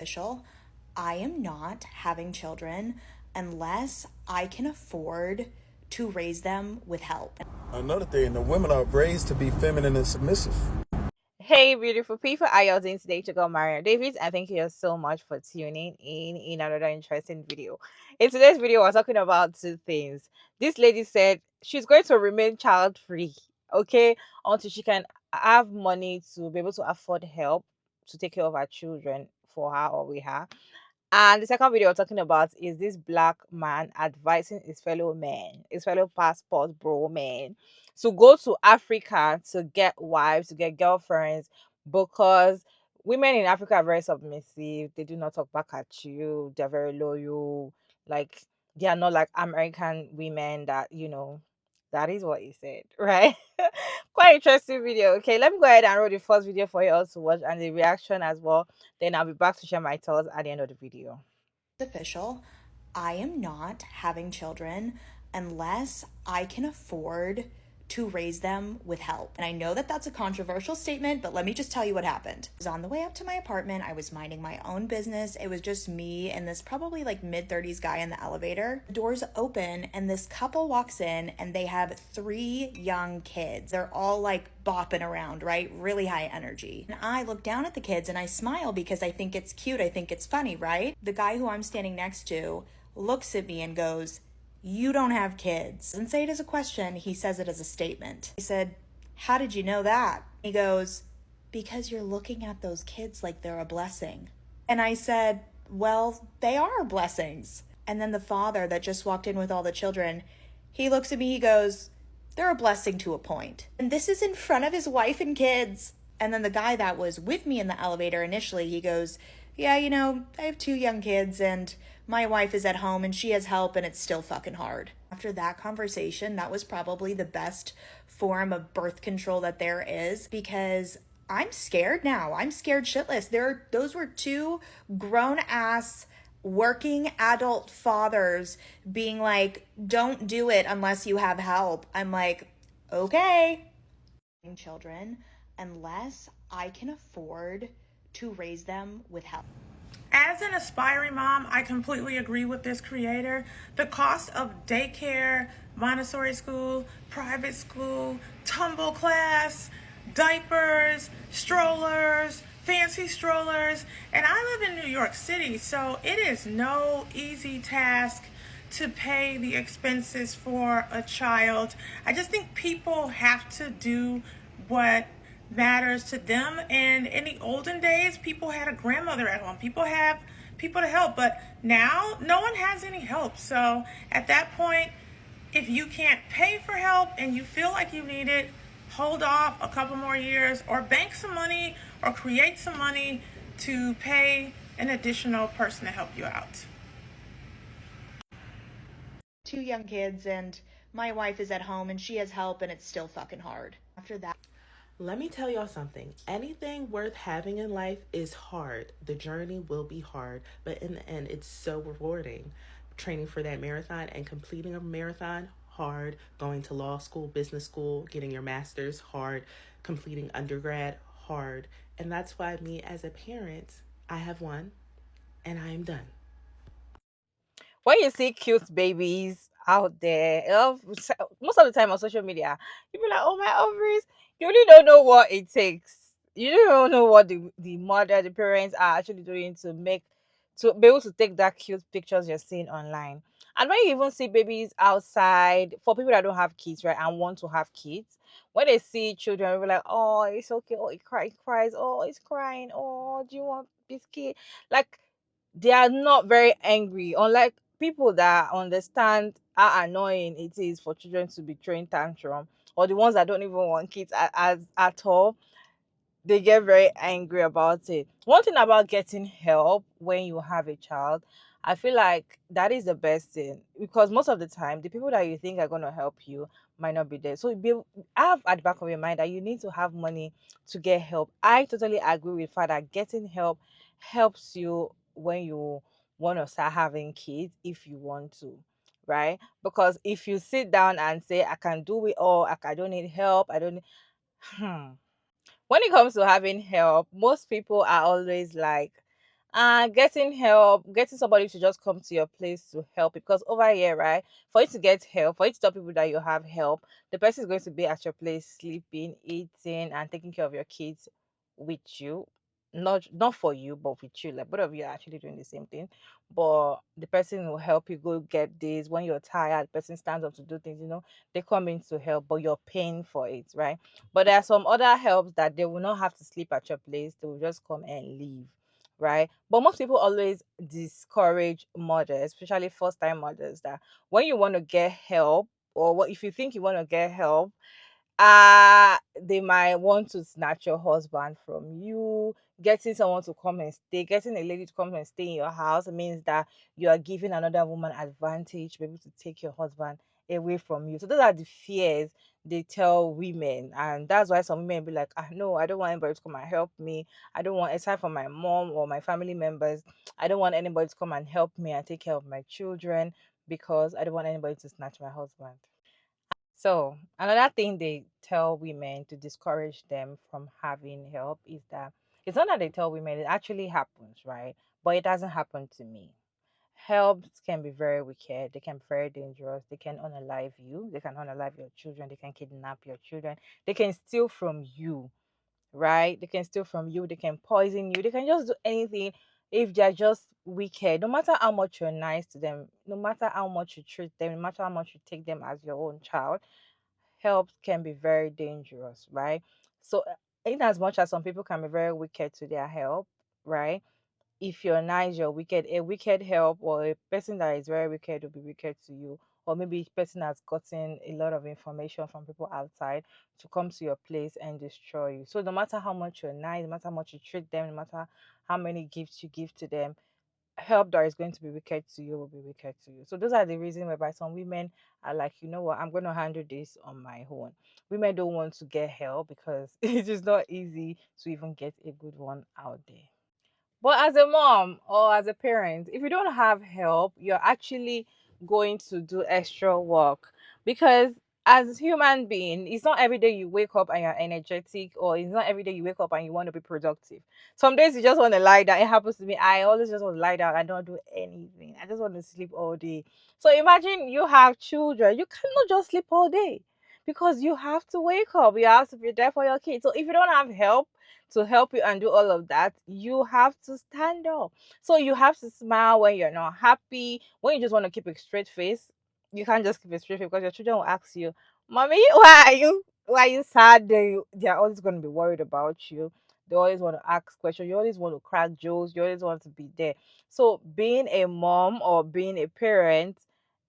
official. I am not having children unless I can afford to raise them with help. Another thing, the women are raised to be feminine and submissive. Hey, beautiful people. How y'all doing today? To go Mario Davis, and thank you so much for tuning in another interesting video. In today's video, we're talking about two things. This lady said she's going to remain child free, okay, until she can have money to be able to afford help to take care of her children for her or with her. And the second video we're talking about is this black man advising his fellow passport bro man, to go to Africa to get wives, to get girlfriends, because women in Africa are very submissive. They do not talk back at you. They're very loyal. Like they are not like American women that. That is what he said, right? Quite interesting video. Okay, let me go ahead and roll the first video for you all to watch and the reaction as well. Then I'll be back to share my thoughts at the end of the video. Official. I am not having children unless I can afford to raise them with help. And I know that that's a controversial statement, but let me just tell you what happened. I was on the way up to my apartment. I was minding my own business. It was just me and this probably like mid-30s guy in the elevator. The doors open and this couple walks in and they have 3 young kids. They're all like bopping around, right? Really high energy. And I look down at the kids and I smile because I think it's cute. I think it's funny, right? The guy who I'm standing next to looks at me and goes, "You don't have kids." Doesn't say it as a question, he says it as a statement. I said, "How did you know that?" He goes, "Because you're looking at those kids like they're a blessing." And I said, "Well, they are blessings." And then the father that just walked in with all the children, he looks at me, he goes, "They're a blessing to a point." And this is in front of his wife and kids. And then the guy that was with me in the elevator initially, he goes, "Yeah, I have 2 young kids and my wife is at home and she has help and it's still fucking hard." After that conversation, that was probably the best form of birth control that there is, because I'm scared now. I'm scared shitless. Those were 2 grown ass working adult fathers being like, "Don't do it unless you have help." I'm like, okay. Children unless I can afford to raise them with help. As an aspiring mom, I completely agree with this creator. The cost of daycare, Montessori school, private school, tumble class, diapers, strollers, fancy strollers, and I live in New York City, so it is no easy task to pay the expenses for a child. I just think people have to do what matters to them. And in the olden days, people had a grandmother at home. People have people to help, but now no one has any help. So at that point, if you can't pay for help and you feel like you need it, hold off a couple more years or bank some money or create some money to pay an additional person to help you out. 2 young kids and my wife is at home and she has help and it's still fucking hard. After that, let me tell y'all something. Anything worth having in life is hard. The journey will be hard, but in the end, it's so rewarding. Training for that marathon and completing a marathon, hard. Going to law school, business school, getting your master's, hard. Completing undergrad, hard. And that's why me as a parent, I have one and I am done. When you see cute babies out there, most of the time on social media, people are like, "Oh, my ovaries." You really don't know what it takes. You don't know what the mother, the parents are actually doing to be able to take that cute pictures you're seeing online. And when you even see babies outside, for people that don't have kids, right, and want to have kids, when they see children, they're like, "Oh, it's okay. Oh, it cries. Oh, it's crying. Oh, do you want biscuit?" Like they are not very angry, unlike people that understand how annoying it is for children to be throwing tantrum, or the ones that don't even want kids at all. They get very angry about it. One thing about getting help when you have a child, I feel like that is the best thing, because most of the time the people that you think are going to help you might not be there. So have at the back of your mind that you need to have money to get help. I totally agree with father. Getting help helps you when you want to start having kids, if you want to, right? Because if you sit down and say, "I can do it all, I don't need help, I don't need," hmm, when it comes to having help, most people are always like, Getting help, getting somebody to just come to your place to help, because over here, right, for you to get help, for you to tell people that you have help, the person is going to be at your place sleeping, eating, and taking care of your kids with you. Not for you, but with you. Like both of you are actually doing the same thing. But the person will help you go get this. When you're tired, the person stands up to do things, they come in to help, but you're paying for it, right? But there are some other helps that they will not have to sleep at your place, they will just come and leave, right? But most people always discourage mothers, especially first time mothers, that when you want to get help, or what if you think you want to get help, they might want to snatch your husband from you. Getting someone to come and stay, getting a lady to come and stay in your house means that you are giving another woman advantage, maybe to take your husband away from you. So those are the fears they tell women, and that's why some women be like, no, I don't want anybody to come and help me. I don't want, aside from my mom or my family members, I don't want anybody to come and help me and take care of my children, because I don't want anybody to snatch my husband. So, another thing they tell women to discourage them from having help is that it's not that they tell women, it actually happens, right? But it doesn't happen to me. Helps can be very wicked, they can be very dangerous, they can unalive you, they can unalive your children, they can kidnap your children, they can steal from you, right? They can steal from you, they can poison you, they can just do anything if they're just wicked. No matter how much you're nice to them, no matter how much you treat them, no matter how much you take them as your own child, help can be very dangerous, right? So, in as much as some people can be very wicked to their help, right? If you're nice, you're wicked. A wicked help or a person that is very wicked will be wicked to you. Or maybe a person has gotten a lot of information from people outside to come to your place and destroy you. So no matter how much you're nice, no matter how much you treat them, no matter how many gifts you give to them, help that is going to be wicked to you will be wicked to you. So those are the reasons whereby some women are like, you know what, I'm going to handle this on my own. Women don't want to get help because it is not easy to even get a good one out there. But as a mom or as a parent, if you don't have help, you're actually going to do extra work, because as a human being, it's not every day you wake up and you're energetic, or it's not every day you wake up and you want to be productive. Some days you just want to lie down. It happens to me. I always just want to lie down. I don't do anything. I just want to sleep all day. So imagine you have children. You cannot just sleep all day, because you have to wake up. You have to be there for your kids. So if you don't have help to help you and do all of that, you have to stand up. So you have to smile when you're not happy. When you just want to keep a straight face, you can't just keep a straight face, because your children will ask you, "Mommy, why are you sad?" They're always going to be worried about you. They always want to ask questions. You always want to crack jokes. You always want to be there. So being a mom or being a parent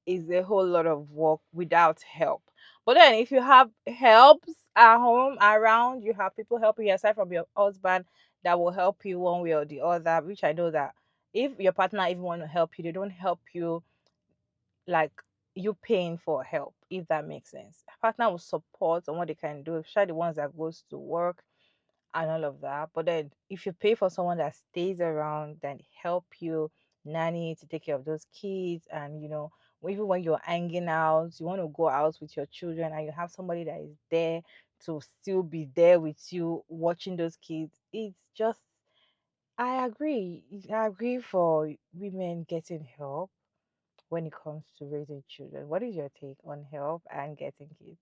is a whole lot of work without help. But then if you have helps at home around, you have people helping you aside from your husband that will help you one way or the other, which I know that if your partner even want to help you, they don't help you like you paying for help, if that makes sense. A partner will support on what they can do, especially the ones that goes to work and all of that. But then if you pay for someone that stays around, then help you nanny to take care of those kids, and even when you're hanging out, you want to go out with your children and you have somebody that is there to still be there with you watching those kids, it's just, I agree for women getting help when it comes to raising children. What is your take on help and getting kids?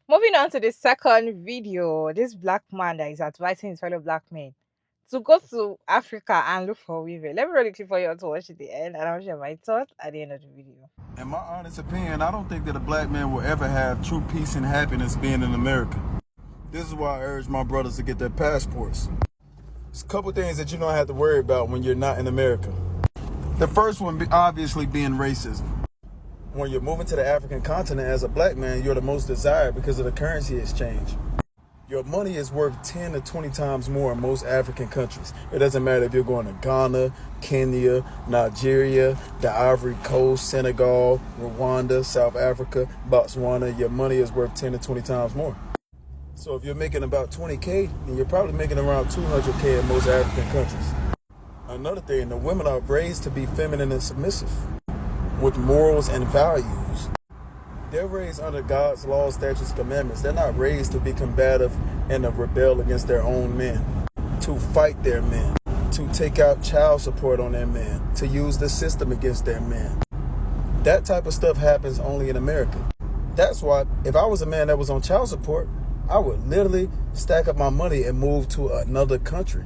Moving on to the second video, this black man that is advising his fellow black men to go to Africa and look for women. Let me really clip for you all to watch at the end, and I'll share my thoughts at the end of the video. In my honest opinion, I don't think that a black man will ever have true peace and happiness being in America. This is why I urge my brothers to get their passports. There's a couple things that you don't have to worry about when you're not in America. The first one, obviously, being racism. When you're moving to the African continent as a black man, you're the most desired because of the currency exchange. Your money is worth 10 to 20 times more in most African countries. It doesn't matter if you're going to Ghana, Kenya, Nigeria, the Ivory Coast, Senegal, Rwanda, South Africa, Botswana. Your money is worth 10 to 20 times more. So if you're making about 20K, then you're probably making around 200K in most African countries. Another thing, the women are raised to be feminine and submissive with morals and values. They're raised under God's laws, statutes, commandments. They're not raised to be combative and to rebel against their own men, to fight their men. to take out child support on their man, to use the system against their man. That type of stuff happens only in America. That's why if I was a man that was on child support, I would literally stack up my money and move to another country.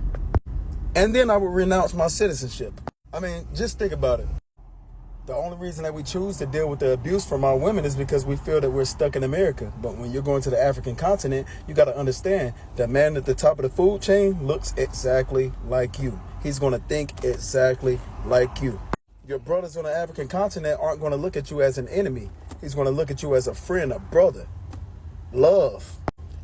And then I would renounce my citizenship. I mean, just think about it. The only reason that we choose to deal with the abuse from our women is because we feel that we're stuck in America. But when you're going to the African continent, you got to understand the man at the top of the food chain looks exactly like you. He's going to think exactly like you. Your brothers on the African continent aren't going to look at you as an enemy. He's going to look at you as a friend, a brother, love.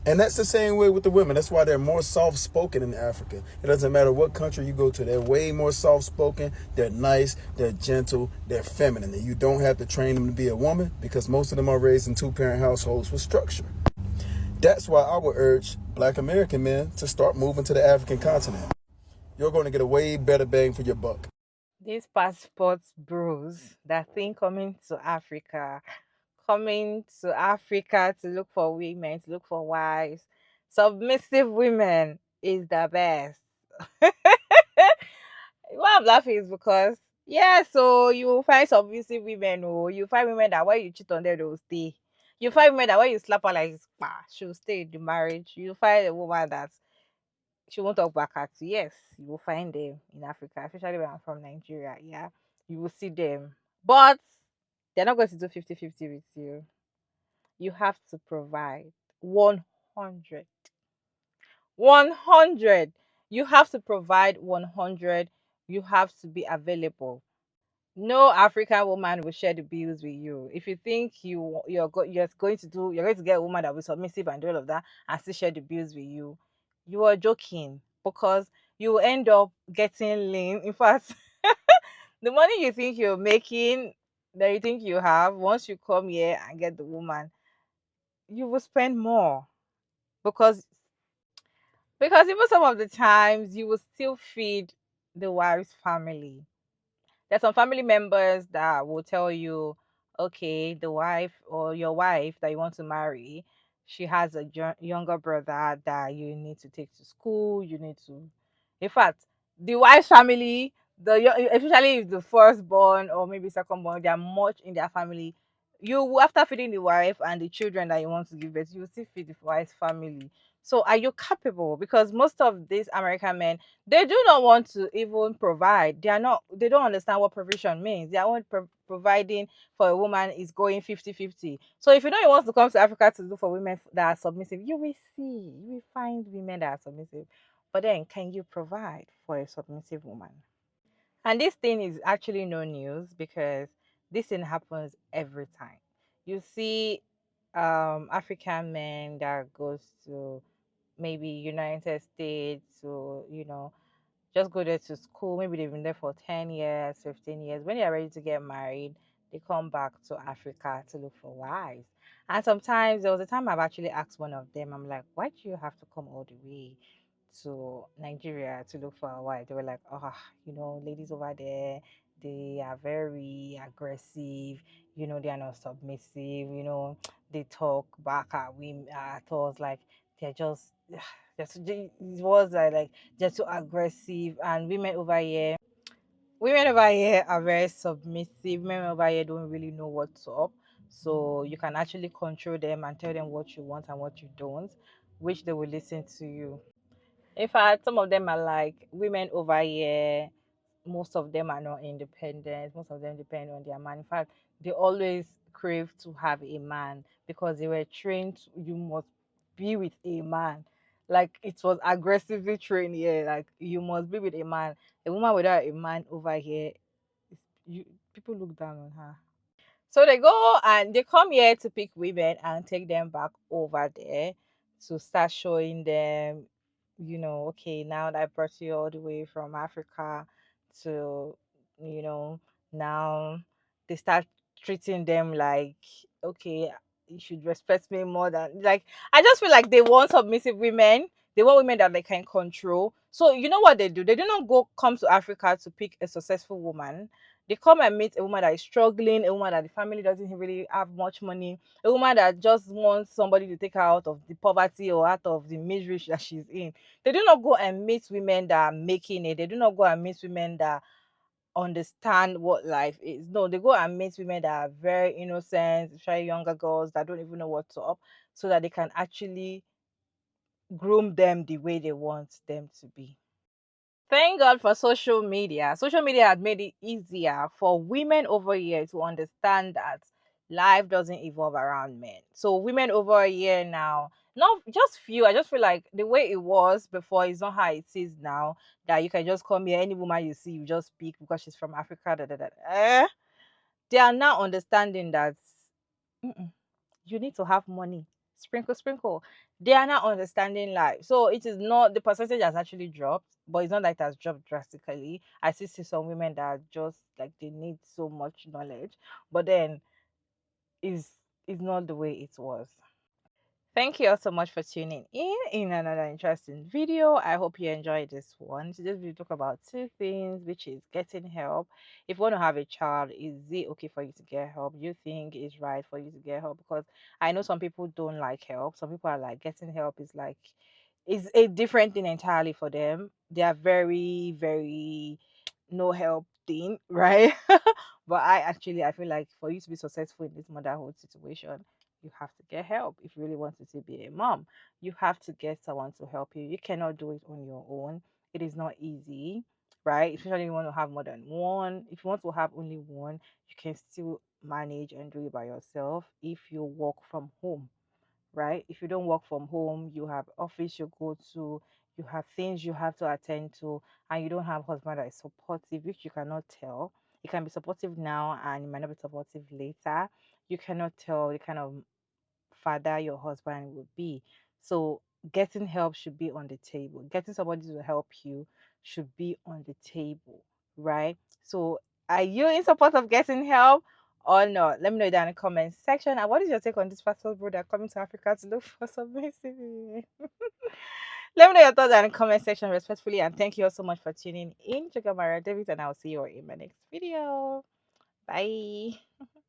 And that's the same way with the women. That's why they're more soft-spoken in Africa. It doesn't matter what country you go to. They're way more soft-spoken. They're nice. They're gentle. They're feminine. And you don't have to train them to be a woman because most of them are raised in two-parent households with structure. That's why I would urge Black American men to start moving to the African continent. You're going to get a way better bang for your buck. These passports bros that think coming to Africa to look for women, to look for wives. Submissive women is the best. Why I'm laughing is because yeah, so you find submissive women, oh, you find women that when you cheat on them, they will stay. You find women that when you slap her like she'll stay in the marriage. You find a woman that she won't talk back at you. Yes, you will find them in Africa, especially when I'm from Nigeria. Yeah, you will see them. But they're not going to do 50-50 with you. You have to provide 100. 100. You have to provide 100. You have to be available. No African woman will share the bills with you. If you think you're going to get a woman that will be submissive and do all of that and still share the bills with you, you are joking because you will end up getting lean. In fact, the money you think you're making that you think you have, once you come here and get the woman, you will spend more because even some of the times you will still feed the wife's family. There's some family members that will tell you, okay, the wife or your wife that you want to marry, she has a younger brother that you need to take to school. You need to, in fact, the wife's family, especially if the firstborn or maybe secondborn, they are much in their family. You after feeding the wife and the children that you want to give birth, you will still feed the wife's family. So are you capable? Because most of these American men, they do not want to even provide. They don't understand what provision means. They are only providing for a woman is going 50-50. So if you know you want to come to Africa to look for women that are submissive, you will find women that are submissive. But then can you provide for a submissive woman? And this thing is actually no news because this thing happens every time. You see African men that goes to maybe United States or just go there to school. Maybe they've been there for 10 years, 15 years. When they're ready to get married, they come back to Africa to look for wives. And sometimes there was a time I've actually asked one of them, I'm like, why do you have to come all the way to Nigeria to look for a wife? They were like, oh, ladies over there, they are very aggressive, they are not submissive, they talk back at women, at us like they're just, it was like they're too aggressive. And women over here are very submissive. Women over here don't really know what's up, so you can actually control them and tell them what you want and what you don't, which they will listen to you. In fact, some of them are like women over here. Most of them are not independent. Most of them depend on their man. In fact, they always crave to have a man because they were trained. You must be with a man. Like it was aggressively trained here. Like you must be with a man. A woman without a man over here, you people look down on her. So they go and they come here to pick women and take them back over there to start showing them, okay, now that I brought you all the way from Africa to, you know, now they start treating them like, okay, you should respect me more than like I just feel like they want submissive women. They want women that they can control. So you know what they do? They do not go come to Africa to pick a successful woman. They come and meet a woman that is struggling, a woman that the family doesn't really have much money, a woman that just wants somebody to take her out of the poverty or out of the misery that she's in. They do not go and meet women that are making it. They do not go and meet women that understand what life is. No, they go and meet women that are very innocent, especially younger girls that don't even know what's up, so that they can actually groom them the way they want them to be. Thank God for social media. Social media had made it easier for women over here to understand that life doesn't evolve around men. So women over here now, not just few. I just feel like the way it was before is not how it is now. That you can just come here, any woman you see, you just pick because she's from Africa. Da, da, da. They are now understanding that you need to have money. Sprinkle, sprinkle. They are not understanding life. So it is not, the percentage has actually dropped, but it's not like it has dropped drastically. I still see some women that are just like they need so much knowledge, but then is not the way it was. Thank you all so much for tuning in another interesting video. I hope you enjoyed this one. So this video talk about two things, which is getting help. If you want to have a child, is it okay for you to get help? You think it's right for you to get help? Because I know some people don't like help. Some people are like, getting help is like, is a different thing entirely for them. They are very, very no help thing, right? But I feel like for you to be successful in this motherhood situation, you have to get help. If you really wanted to be a mom, you have to get someone to help you. You cannot do it on your own. It is not easy, right? Especially if you want to have more than one. If you want to have only one, you can still manage and do it by yourself if you work from home, right? If you don't work from home, you have office you go to, you have things you have to attend to, and you don't have husband that is supportive, which you cannot tell. It can be supportive now and it might not be supportive later. You cannot tell the kind of father your husband will be. So getting help should be on the table. Getting somebody to help you should be on the table, right? So are you in support of getting help or not? Let me know down in the comment section. And what is your take on this pastor brother coming to Africa to look for some women? Let me know your thoughts down in the comment section respectfully. And thank you all so much for tuning in. Check out my David, and I'll see you all in my next video. Bye.